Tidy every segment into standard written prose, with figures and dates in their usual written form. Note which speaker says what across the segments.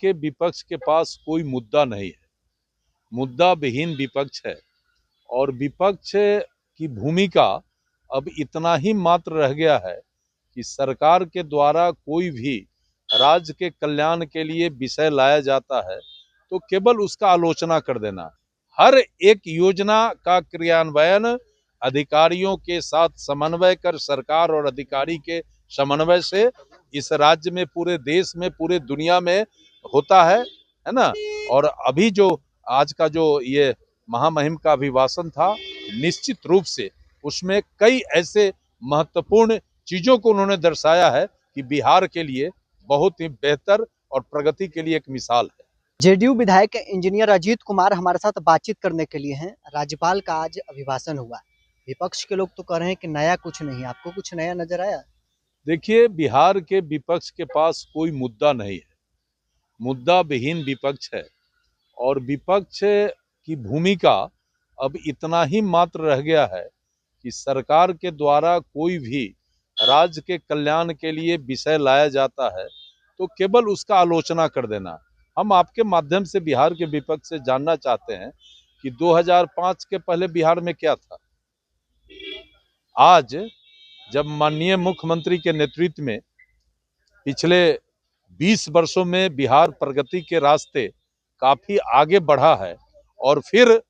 Speaker 1: के विपक्ष के पास कोई मुद्दा नहीं है, मुद्दा विहीन विपक्ष है और विपक्ष की भूमिका अब इतना ही मात्र रह गया है कि सरकार के द्वारा कोई भी राज्य के कल्याण के लिए विषय लाया जाता है तो केवल उसका आलोचना कर देना। हर एक योजना का क्रियान्वयन अधिकारियों के साथ समन्वय कर सरकार और अधिकारी के समन्वय से इस राज्य में, पूरे देश में, पूरे दुनिया में होता है ना। और अभी जो आज का जो ये महामहिम का अभिभाषण था, निश्चित रूप से उसमें कई ऐसे महत्वपूर्ण चीजों को उन्होंने दर्शाया है कि बिहार के लिए बहुत ही बेहतर और प्रगति के लिए एक मिसाल है।
Speaker 2: जेडीयू विधायक इंजीनियर अजीत कुमार हमारे साथ बातचीत करने के लिए हैं। राज्यपाल का आज अभिभाषण हुआ, विपक्ष के लोग तो कह रहे हैं कि नया कुछ नहीं, आपको कुछ नया नजर आया?
Speaker 1: देखिए, बिहार के विपक्ष के पास कोई मुद्दा नहीं है, मुद्दा विहीन विपक्ष है और विपक्ष की भूमिका अब इतना ही मात्र रह गया है कि सरकार के द्वारा कोई भी राज्य के कल्याण के लिए विषय लाया जाता है तो केवल उसका आलोचना कर देना। हम आपके माध्यम से बिहार के विपक्ष से जानना चाहते हैं कि 2005 के पहले बिहार में क्या था। आज जब माननीय मुख्यमंत्री के नेतृत्व में पिछले 20 वर्षों में बिहार प्रगति के रास्ते काफी आगे बढ़ा है और फिर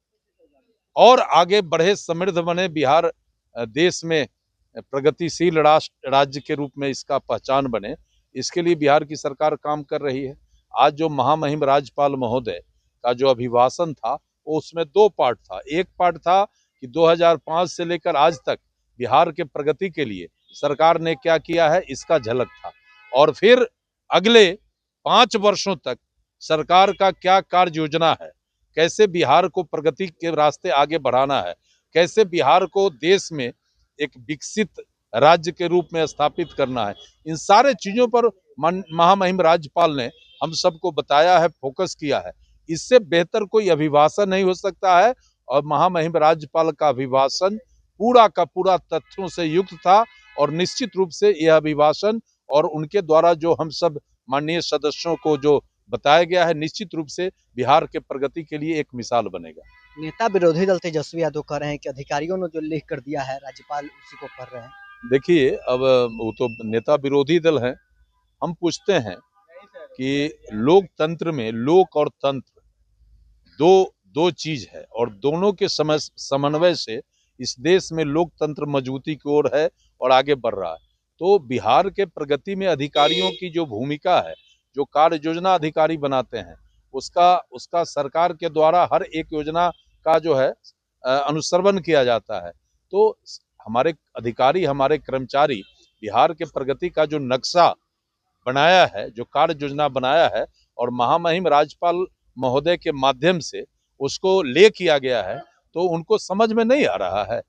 Speaker 1: और आगे बढ़े, समृद्ध बने, बिहार देश में प्रगतिशील राज्य के रूप में इसका पहचान बने, इसके लिए बिहार की सरकार काम कर रही है। आज जो महामहिम राज्यपाल महोदय का जो अभिभाषण था वो उसमें दो पार्ट था। एक पार्ट था कि 2005 से लेकर आज तक बिहार के प्रगति के लिए सरकार ने क्या किया है इसका झलक था, और फिर अगले 5 वर्षों तक सरकार का क्या कार्य योजना है, कैसे बिहार को प्रगति के रास्ते आगे बढ़ाना है, कैसे बिहार को देश में एक विकसित राज्य के रूप में स्थापित करना है, इन सारे चीजों पर महामहिम राज्यपाल ने हम सबको बताया है, फोकस किया है। इससे बेहतर कोई अभिभाषण नहीं हो सकता है और महामहिम राज्यपाल का अभिभाषण पूरा का पूरा तथ्यों से युक्त था और निश्चित रूप से यह अभिभाषण और उनके द्वारा जो हम सब माननीय सदस्यों को जो बताया गया है, निश्चित रूप से बिहार के प्रगति के लिए एक मिसाल बनेगा।
Speaker 2: नेता विरोधी दल तेजस्वी यादव कह रहे हैं कि अधिकारियों ने जो लिख कर दिया है राज्यपाल उसी को पढ़ रहे हैं।
Speaker 1: देखिए, अब वो तो नेता विरोधी दल है। हम पूछते हैं कि लोकतंत्र में लोक और तंत्र दो चीज है और दोनों के समन्वय से इस देश में लोकतंत्र मजबूती की ओर है और आगे बढ़ रहा है। तो बिहार के प्रगति में अधिकारियों की जो भूमिका है, जो कार्य योजना अधिकारी बनाते हैं, उसका सरकार के द्वारा हर एक योजना का जो है अनुसरण किया जाता है। तो हमारे अधिकारी, हमारे कर्मचारी बिहार के प्रगति का जो नक्शा बनाया है, जो कार्य योजना बनाया है और महामहिम राज्यपाल महोदय के माध्यम से उसको ले किया गया है, तो उनको समझ में नहीं आ रहा है।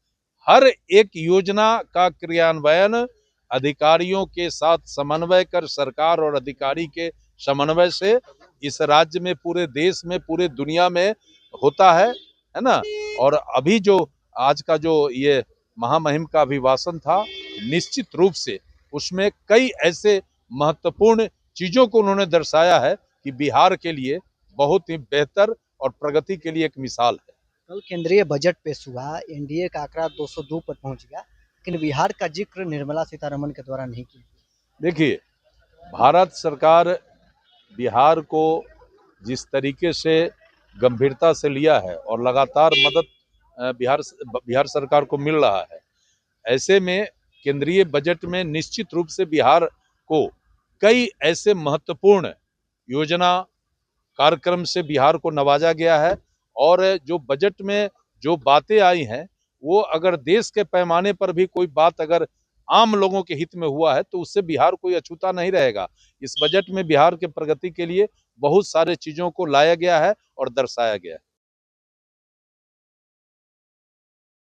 Speaker 1: हर एक योजना का क्रियान्वयन अधिकारियों के साथ समन्वय कर सरकार और अधिकारी के समन्वय से इस राज्य में, पूरे देश में, पूरे दुनिया में होता है ना। और अभी जो आज का जो ये महामहिम का अभिभाषण था, निश्चित रूप से उसमें कई ऐसे महत्वपूर्ण चीजों को उन्होंने दर्शाया है कि बिहार के लिए बहुत ही बेहतर और प्रगति के लिए एक मिसाल है।
Speaker 2: कल केंद्रीय बजट पेश हुआ, एनडीए का आंकड़ा 202 पर पहुंच गया, लेकिन बिहार का जिक्र निर्मला सीतारमण के द्वारा नहीं किया।
Speaker 1: देखिए, भारत सरकार बिहार को जिस तरीके से गंभीरता से लिया है और लगातार मदद बिहार सरकार को मिल रहा है, ऐसे में केंद्रीय बजट में निश्चित रूप से बिहार को कई ऐसे महत्वपूर्ण योजना कार्यक्रम से बिहार को नवाजा गया है। और जो बजट में जो बातें आई हैं, वो अगर देश के पैमाने पर भी कोई बात अगर आम लोगों के हित में हुआ है तो उससे बिहार कोई अछूता नहीं रहेगा। इस बजट में बिहार के प्रगति के लिए बहुत सारे चीजों को लाया गया है और दर्शाया गया है।